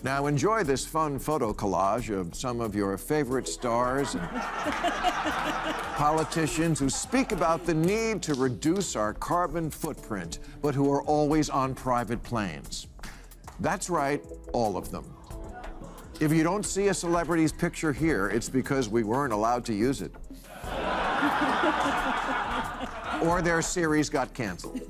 Now enjoy this fun photo collage of some of your favorite stars and politicians who speak about the need to reduce our carbon footprint, but who are always on private planes. That's right, all of them. If you don't see a celebrity's picture here, it's because we weren't allowed to use it. Or their series got canceled.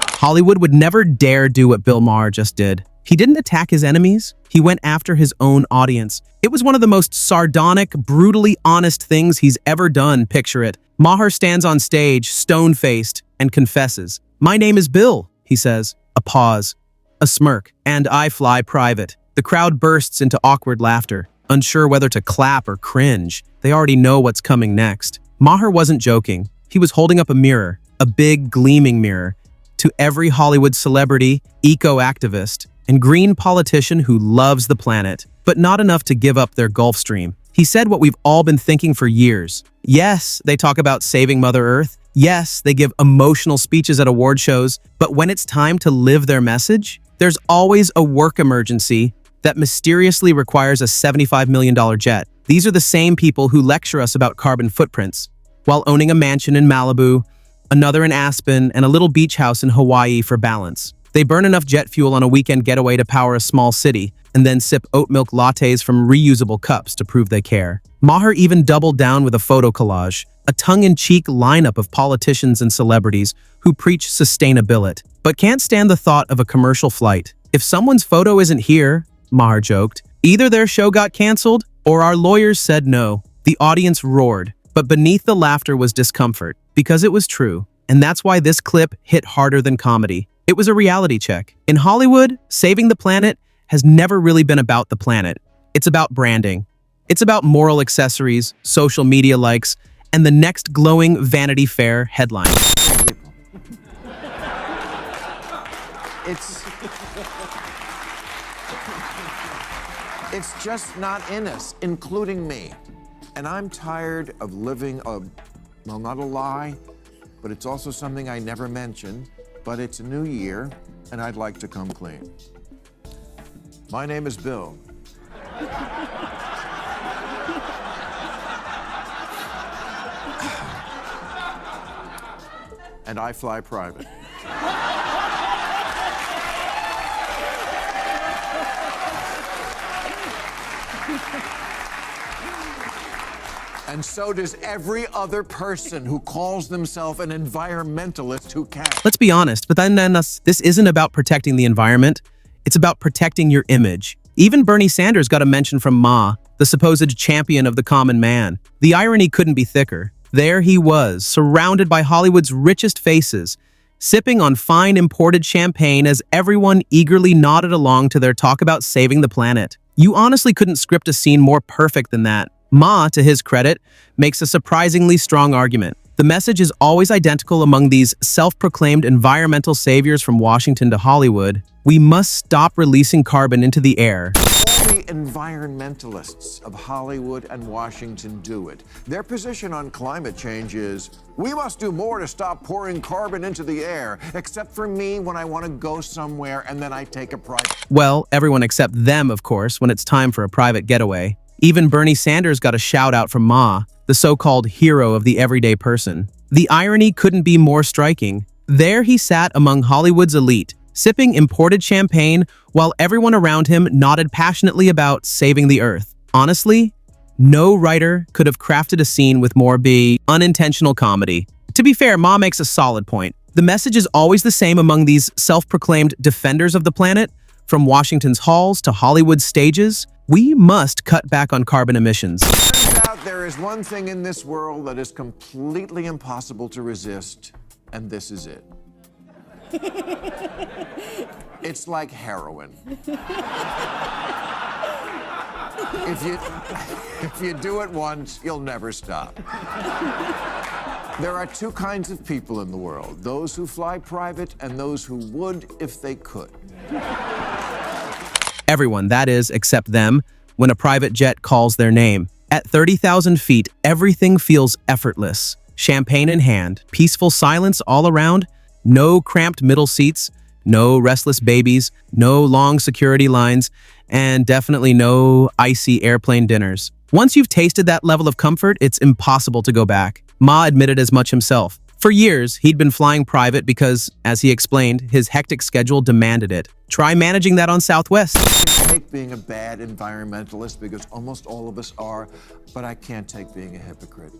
Hollywood would never dare do what Bill Maher just did. He didn't attack his enemies. He went after his own audience. It was one of the most sardonic, brutally honest things he's ever done, picture it. Maher stands on stage, stone-faced, and confesses. "My name is Bill," he says. A pause, a smirk, and I fly private. The crowd bursts into awkward laughter, unsure whether to clap or cringe. They already know what's coming next. Maher wasn't joking. He was holding up a mirror, a big, gleaming mirror, to every Hollywood celebrity, eco-activist, and green politician who loves the planet, but not enough to give up their Gulfstream. He said what we've all been thinking for years. Yes, they talk about saving Mother Earth. Yes, they give emotional speeches at award shows, but when it's time to live their message, there's always a work emergency that mysteriously requires a $75 million jet. These are the same people who lecture us about carbon footprints, while owning a mansion in Malibu, another in Aspen, and a little beach house in Hawaii for balance. They burn enough jet fuel on a weekend getaway to power a small city, and then sip oat milk lattes from reusable cups to prove they care. Maher even doubled down with a photo collage, a tongue-in-cheek lineup of politicians and celebrities who preach sustainability, but can't stand the thought of a commercial flight. If someone's photo isn't here, Maher joked, either their show got canceled or our lawyers said no. The audience roared, but beneath the laughter was discomfort, because it was true, and that's why this clip hit harder than comedy. It was a reality check. In Hollywood, saving the planet has never really been about the planet. It's about branding. It's about moral accessories, social media likes, and the next glowing Vanity Fair headline. It's just not in us, including me. And I'm tired of living well, not a lie, but it's also something I never mention. But it's a new year, and I'd like to come clean. My name is Bill. And I fly private. And so does every other person who calls themselves an environmentalist who can. Let's be honest, but then this isn't about protecting the environment. It's about protecting your image. Even Bernie Sanders got a mention from Ma, the supposed champion of the common man. The irony couldn't be thicker. There he was, surrounded by Hollywood's richest faces, sipping on fine imported champagne as everyone eagerly nodded along to their talk about saving the planet. You honestly couldn't script a scene more perfect than that. Ma, to his credit, makes a surprisingly strong argument. The message is always identical among these self-proclaimed environmental saviors from Washington to Hollywood. We must stop releasing carbon into the air. All the environmentalists of Hollywood and Washington do it. Their position on climate change is, we must do more to stop pouring carbon into the air, except for me when I want to go somewhere and then I take a private. Well, everyone except them, of course, when it's time for a private getaway. Even Bernie Sanders got a shout-out from Ma, the so-called hero of the everyday person. The irony couldn't be more striking. There he sat among Hollywood's elite, sipping imported champagne while everyone around him nodded passionately about saving the earth. Honestly, no writer could have crafted a scene with more unintentional comedy. To be fair, Ma makes a solid point. The message is always the same among these self-proclaimed defenders of the planet. From Washington's halls to Hollywood's stages, we must cut back on carbon emissions. Turns out there is one thing in this world that is completely impossible to resist, and this is it. It's like heroin. If you do it once, you'll never stop. There are two kinds of people in the world, those who fly private and those who would if they could. Everyone, that is, except them, when a private jet calls their name. At 30,000 feet, everything feels effortless. Champagne in hand, peaceful silence all around, no cramped middle seats, No restless babies, no long security lines, and definitely no icy airplane dinners. Once you've tasted that level of comfort, it's impossible to go back. Ma admitted as much himself. For years, he'd been flying private because, as he explained, his hectic schedule demanded it. Try managing that on Southwest. I take being a bad environmentalist because almost all of us are, but I can't take being a hypocrite.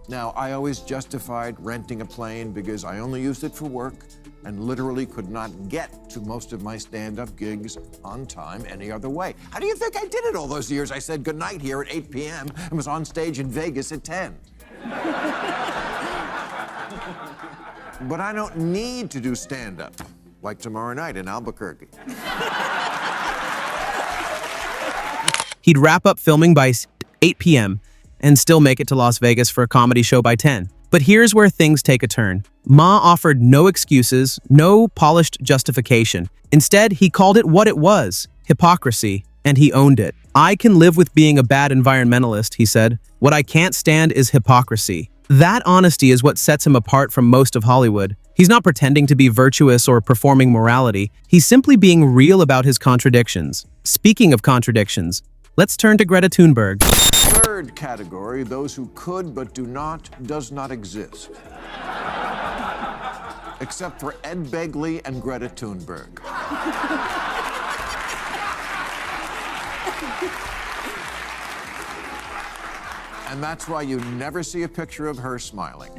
Now, I always justified renting a plane because I only used it for work and literally could not get to most of my stand-up gigs on time any other way. How do you think I did it all those years? I said goodnight here at 8 p.m. and was on stage in Vegas at 10. But I don't need to do stand-up, like tomorrow night in Albuquerque. He'd wrap up filming by 8 p.m. and still make it to Las Vegas for a comedy show by 10. But here's where things take a turn. Ma offered no excuses, no polished justification. Instead, he called it what it was, hypocrisy, and he owned it. I can live with being a bad environmentalist, he said. What I can't stand is hypocrisy. That honesty is what sets him apart from most of Hollywood. He's not pretending to be virtuous or performing morality. He's simply being real about his contradictions. Speaking of contradictions, let's turn to Greta Thunberg. Third category, those who could but do not, does not exist. Except for Ed Begley and Greta Thunberg. And that's why you never see a picture of her smiling.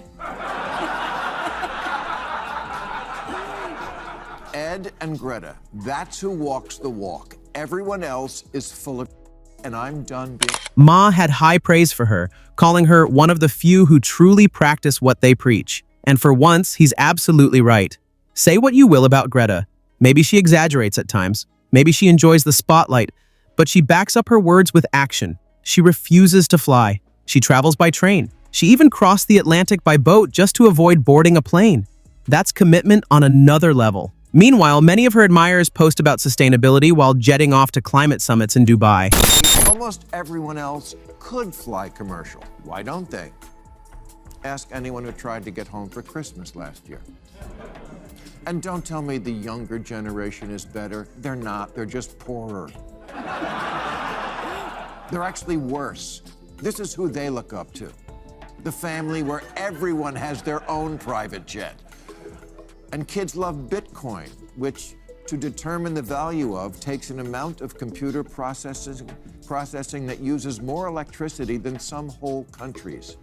Ed and Greta, that's who walks the walk. Everyone else is full of and I'm done being... Ma had high praise for her, calling her one of the few who truly practice what they preach. And for once, he's absolutely right. Say what you will about Greta. Maybe she exaggerates at times. Maybe she enjoys the spotlight. But she backs up her words with action. She refuses to fly. She travels by train. She even crossed the Atlantic by boat just to avoid boarding a plane. That's commitment on another level. Meanwhile, many of her admirers post about sustainability while jetting off to climate summits in Dubai. Almost everyone else could fly commercial. Why don't they? Ask anyone who tried to get home for Christmas last year. And don't tell me the younger generation is better. They're not. They're just poorer. They're actually worse. This is who they look up to. The family where everyone has their own private jet. And kids love Bitcoin, which, to determine the value of, takes an amount of computer processing that uses more electricity than some whole countries.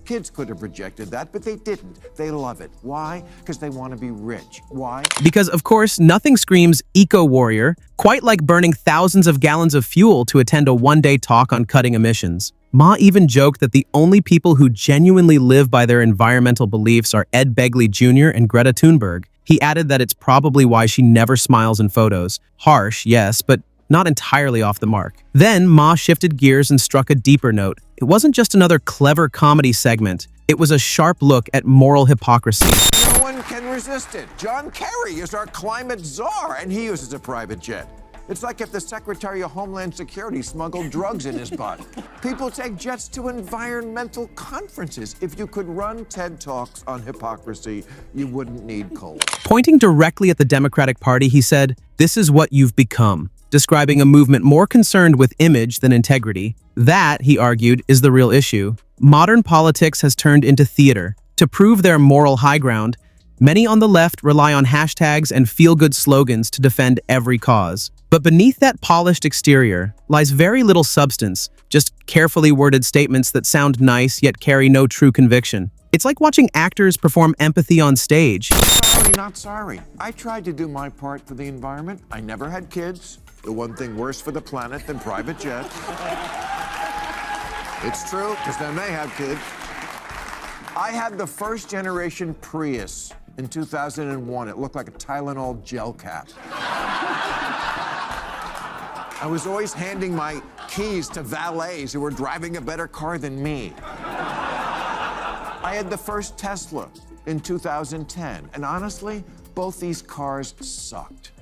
Kids could have rejected that, but they didn't. They love it. Why? Because they want to be rich. Why? Because, of course, nothing screams eco-warrior quite like burning thousands of gallons of fuel to attend a one-day talk on cutting emissions. Ma even joked that the only people who genuinely live by their environmental beliefs are Ed Begley Jr. and Greta Thunberg. He added that it's probably why she never smiles in photos. Harsh, yes, but not entirely off the mark. Then Ma shifted gears and struck a deeper note. It wasn't just another clever comedy segment. It was a sharp look at moral hypocrisy. No one can resist it. John Kerry is our climate czar, and he uses a private jet. It's like if the Secretary of Homeland Security smuggled drugs in his butt. People take jets to environmental conferences. If you could run TED Talks on hypocrisy, you wouldn't need coal. Pointing directly at the Democratic Party, he said, "This is what you've become," describing a movement more concerned with image than integrity. That, he argued, is the real issue. Modern politics has turned into theater. To prove their moral high ground, many on the left rely on hashtags and feel-good slogans to defend every cause. But beneath that polished exterior lies very little substance, just carefully worded statements that sound nice yet carry no true conviction. It's like watching actors perform empathy on stage. Sorry, not sorry. I tried to do my part for the environment. I never had kids. The one thing worse for the planet than private jets. It's true, because then they have kids. I had the first generation Prius in 2001. It looked like a Tylenol gel cap. I was always handing my keys to valets who were driving a better car than me. I had the first Tesla in 2010, and honestly, both these cars sucked.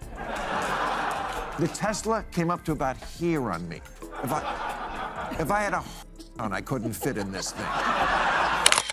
The Tesla came up to about here on me. If I had a on, I couldn't fit in this thing.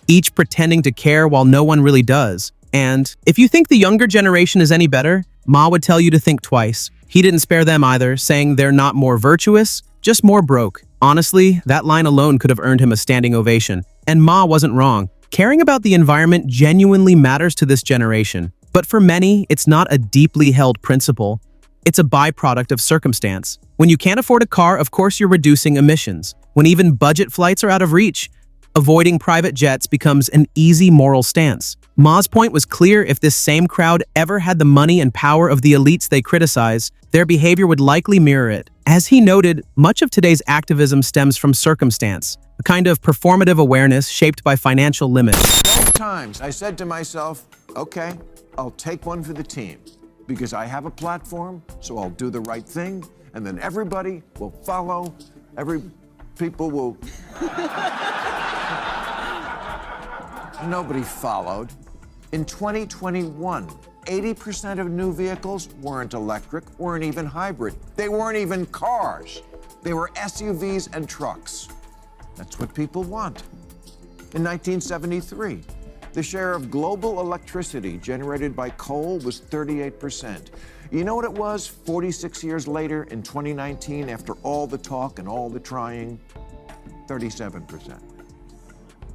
Each pretending to care while no one really does. And if you think the younger generation is any better, Ma would tell you to think twice. He didn't spare them either, saying they're not more virtuous, just more broke. Honestly, that line alone could have earned him a standing ovation. And Ma wasn't wrong. Caring about the environment genuinely matters to this generation. But for many, it's not a deeply held principle. It's a byproduct of circumstance. When you can't afford a car, of course you're reducing emissions. When even budget flights are out of reach, avoiding private jets becomes an easy moral stance. Ma's point was clear: if this same crowd ever had the money and power of the elites they criticize, their behavior would likely mirror it. As he noted, much of today's activism stems from circumstance, a kind of performative awareness shaped by financial limits. 12 times I said to myself, okay, I'll take one for the team because I have a platform, so I'll do the right thing, and then everybody will follow, people will... Nobody followed. In 2021, 80% of new vehicles weren't electric, weren't even hybrid. They weren't even cars. They were SUVs and trucks. That's what people want. In 1973, the share of global electricity generated by coal was 38%. You know what it was 46 years later in 2019, after all the talk and all the trying? 37%.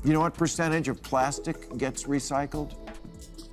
You know what percentage of plastic gets recycled?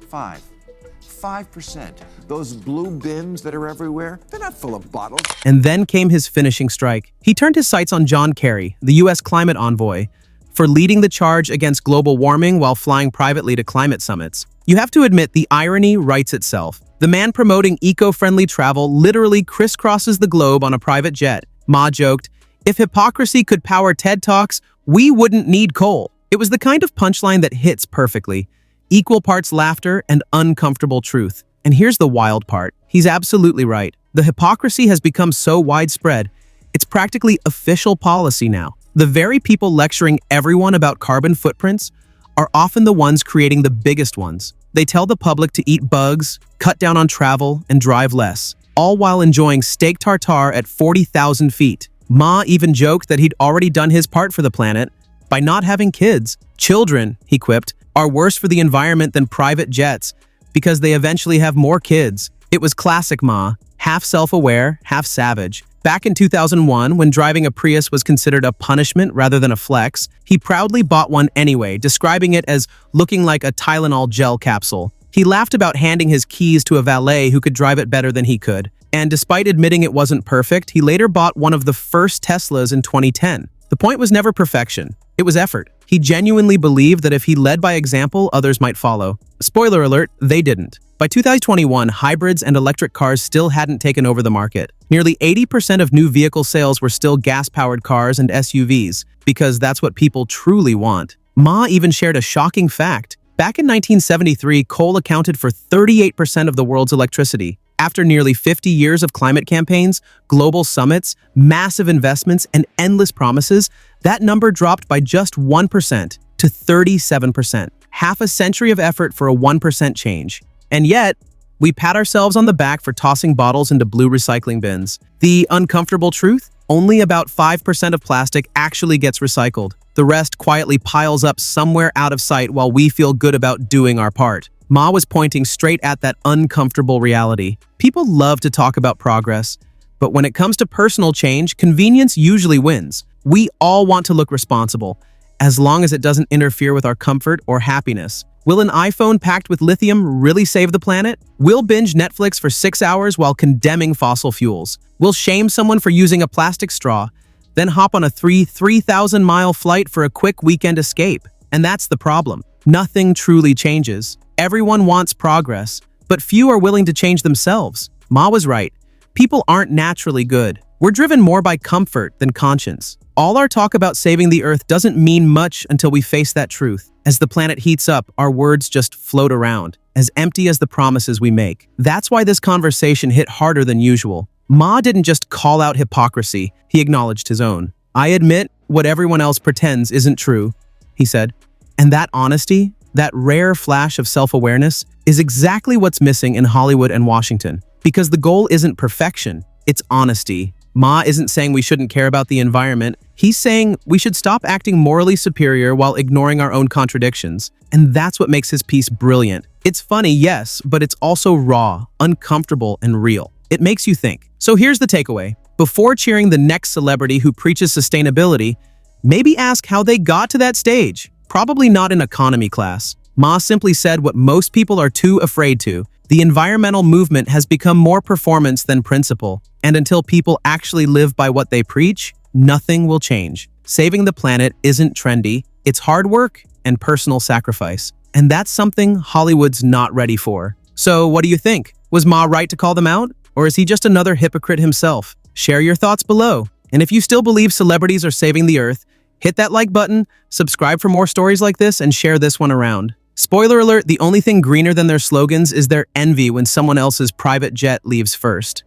5%. Those blue bins that are everywhere, they're not full of bottles. And then came his finishing strike. He turned his sights on John Kerry, the U.S. climate envoy, for leading the charge against global warming while flying privately to climate summits. You have to admit, the irony writes itself. The man promoting eco-friendly travel literally crisscrosses the globe on a private jet. Ma joked, "If hypocrisy could power TED Talks, we wouldn't need coal." It was the kind of punchline that hits perfectly. Equal parts laughter and uncomfortable truth. And here's the wild part. He's absolutely right. The hypocrisy has become so widespread, it's practically official policy now. The very people lecturing everyone about carbon footprints are often the ones creating the biggest ones. They tell the public to eat bugs, cut down on travel, and drive less, all while enjoying steak tartare at 40,000 feet. Ma even joked that he'd already done his part for the planet by not having kids. Children, he quipped, are worse for the environment than private jets because they eventually have more kids. It was classic Ma, half self-aware, half savage. Back in 2001, when driving a Prius was considered a punishment rather than a flex, he proudly bought one anyway, describing it as looking like a Tylenol gel capsule. He laughed about handing his keys to a valet who could drive it better than he could. And despite admitting it wasn't perfect, he later bought one of the first Teslas in 2010. The point was never perfection. It was effort. He genuinely believed that if he led by example, others might follow. Spoiler alert, they didn't. By 2021, hybrids and electric cars still hadn't taken over the market. Nearly 80% of new vehicle sales were still gas-powered cars and SUVs, because that's what people truly want. Ma even shared a shocking fact. Back in 1973, coal accounted for 38% of the world's electricity. After nearly 50 years of climate campaigns, global summits, massive investments, and endless promises, that number dropped by just 1% to 37%. Half a century of effort for a 1% change. And yet, we pat ourselves on the back for tossing bottles into blue recycling bins. The uncomfortable truth? Only about 5% of plastic actually gets recycled. The rest quietly piles up somewhere out of sight while we feel good about doing our part. Ma was pointing straight at that uncomfortable reality. People love to talk about progress, but when it comes to personal change, convenience usually wins. We all want to look responsible, as long as it doesn't interfere with our comfort or happiness. Will an iPhone packed with lithium really save the planet? We'll binge Netflix for 6 hours while condemning fossil fuels. We'll shame someone for using a plastic straw, then hop on a 3,000-mile flight for a quick weekend escape. And that's the problem. Nothing truly changes. Everyone wants progress, but few are willing to change themselves. Ma was right. People aren't naturally good. We're driven more by comfort than conscience. All our talk about saving the earth doesn't mean much until we face that truth. As the planet heats up, our words just float around, as empty as the promises we make. That's why this conversation hit harder than usual. Ma didn't just call out hypocrisy, he acknowledged his own. "I admit what everyone else pretends isn't true," he said. And that honesty, that rare flash of self-awareness, is exactly what's missing in Hollywood and Washington. Because the goal isn't perfection, it's honesty. Ma isn't saying we shouldn't care about the environment. He's saying we should stop acting morally superior while ignoring our own contradictions. And that's what makes his piece brilliant. It's funny, yes, but it's also raw, uncomfortable, and real. It makes you think. So here's the takeaway. Before cheering the next celebrity who preaches sustainability, maybe ask how they got to that stage. Probably not in economy class. Ma simply said what most people are too afraid to. The environmental movement has become more performance than principle. And until people actually live by what they preach, nothing will change. Saving the planet isn't trendy. It's hard work and personal sacrifice. And that's something Hollywood's not ready for. So what do you think? Was Ma right to call them out? Or is he just another hypocrite himself? Share your thoughts below. And if you still believe celebrities are saving the earth, hit that like button, subscribe for more stories like this, and share this one around. Spoiler alert, the only thing greener than their slogans is their envy when someone else's private jet leaves first.